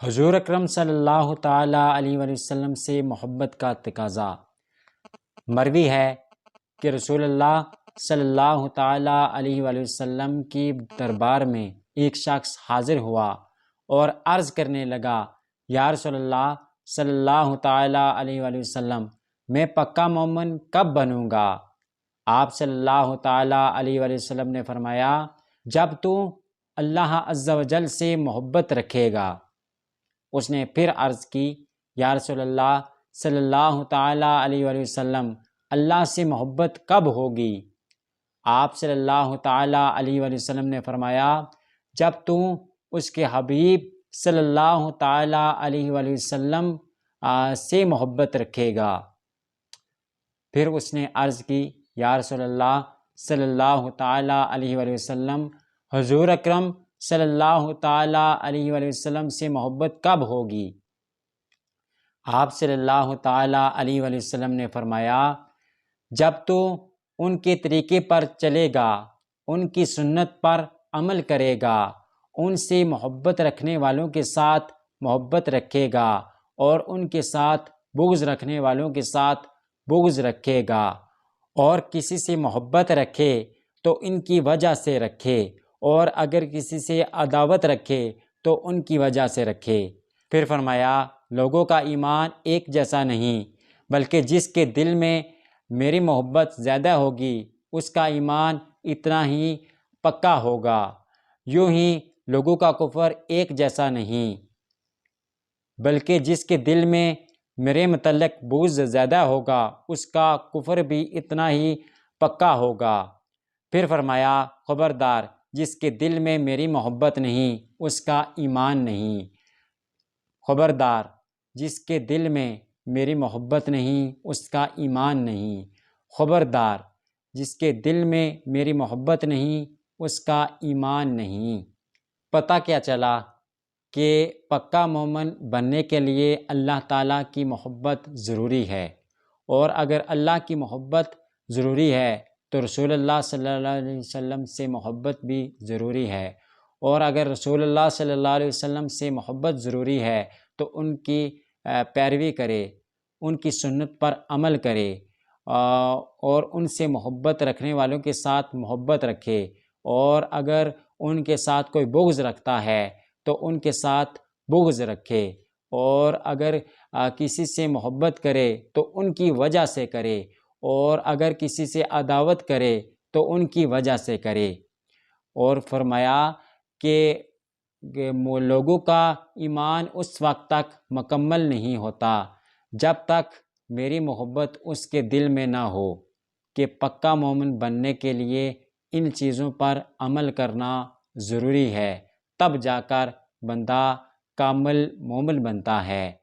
حضور اکرم صلی اللہ تعالیٰ علیہ وآلہ وسلم سے محبت کا تقاضا۔ مروی ہے کہ رسول اللہ صلی اللہ تعالیٰ علیہ وآلہ وسلم کی دربار میں ایک شخص حاضر ہوا اور عرض کرنے لگا، یا رسول اللہ صلی اللہ تعالیٰ علیہ وآلہ وسلم، میں پکا مومن کب بنوں گا؟ آپ صلی اللہ تعالیٰ علیہ وآلہ وسلم نے فرمایا، جب تو اللہ عز و جل سے محبت رکھے گا۔ اس نے پھر عرض کی، یا رسول اللہ صلی اللہ تعالیٰ علیہ وآلہ وسلم، اللہ سے محبت کب ہوگی؟ آپ صلی اللہ تعالیٰ علیہ وآلہ وسلم نے فرمایا، جب تو اس کے حبیب صلی اللہ تعالیٰ علیہ وآلہ وسلم سے محبت رکھے گا۔ پھر اس نے عرض کی، یا رسول اللہ صلی اللہ تعالیٰ علیہ وآلہ وسلم، حضور اکرم صلی اللہ تعالیٰ علیہ وآلہ وسلم سے محبت کب ہوگی؟ آپ صلی اللہ تعالیٰ علیہ وآلہ وسلم نے فرمایا، جب تو ان کے طریقے پر چلے گا، ان کی سنت پر عمل کرے گا، ان سے محبت رکھنے والوں کے ساتھ محبت رکھے گا، اور ان کے ساتھ بغض رکھنے والوں کے ساتھ بغض رکھے گا، اور کسی سے محبت رکھے تو ان کی وجہ سے رکھے، اور اگر کسی سے عداوت رکھے تو ان کی وجہ سے رکھے۔ پھر فرمایا، لوگوں کا ایمان ایک جیسا نہیں، بلکہ جس کے دل میں میری محبت زیادہ ہوگی اس کا ایمان اتنا ہی پکا ہوگا۔ یوں ہی لوگوں کا کفر ایک جیسا نہیں، بلکہ جس کے دل میں میرے متعلق بغض زیادہ ہوگا اس کا کفر بھی اتنا ہی پکا ہوگا۔ پھر فرمایا، خبردار، جس کے دل میں میری محبت نہیں اس کا ایمان نہیں۔ خبردار، جس کے دل میں میری محبت نہیں اس کا ایمان نہیں۔ خبردار، جس کے دل میں میری محبت نہیں اس کا ایمان نہیں۔ پتہ کیا چلا کہ پکا مومن بننے کے لیے اللہ تعالیٰ کی محبت ضروری ہے، اور اگر اللہ کی محبت ضروری ہے تو رسول اللہ صلی اللہ علیہ وسلم سے محبت بھی ضروری ہے، اور اگر رسول اللہ صلی اللہ علیہ وسلم سے محبت ضروری ہے تو ان کی پیروی کرے، ان کی سنت پر عمل کرے، اور ان سے محبت رکھنے والوں کے ساتھ محبت رکھے، اور اگر ان کے ساتھ کوئی بغض رکھتا ہے تو ان کے ساتھ بغض رکھے، اور اگر کسی سے محبت کرے تو ان کی وجہ سے کرے، اور اگر کسی سے عداوت کرے تو ان کی وجہ سے کرے۔ اور فرمایا کہ لوگوں کا ایمان اس وقت تک مکمل نہیں ہوتا جب تک میری محبت اس کے دل میں نہ ہو، کہ پکا مومن بننے کے لیے ان چیزوں پر عمل کرنا ضروری ہے، تب جا کر بندہ کامل مومن بنتا ہے۔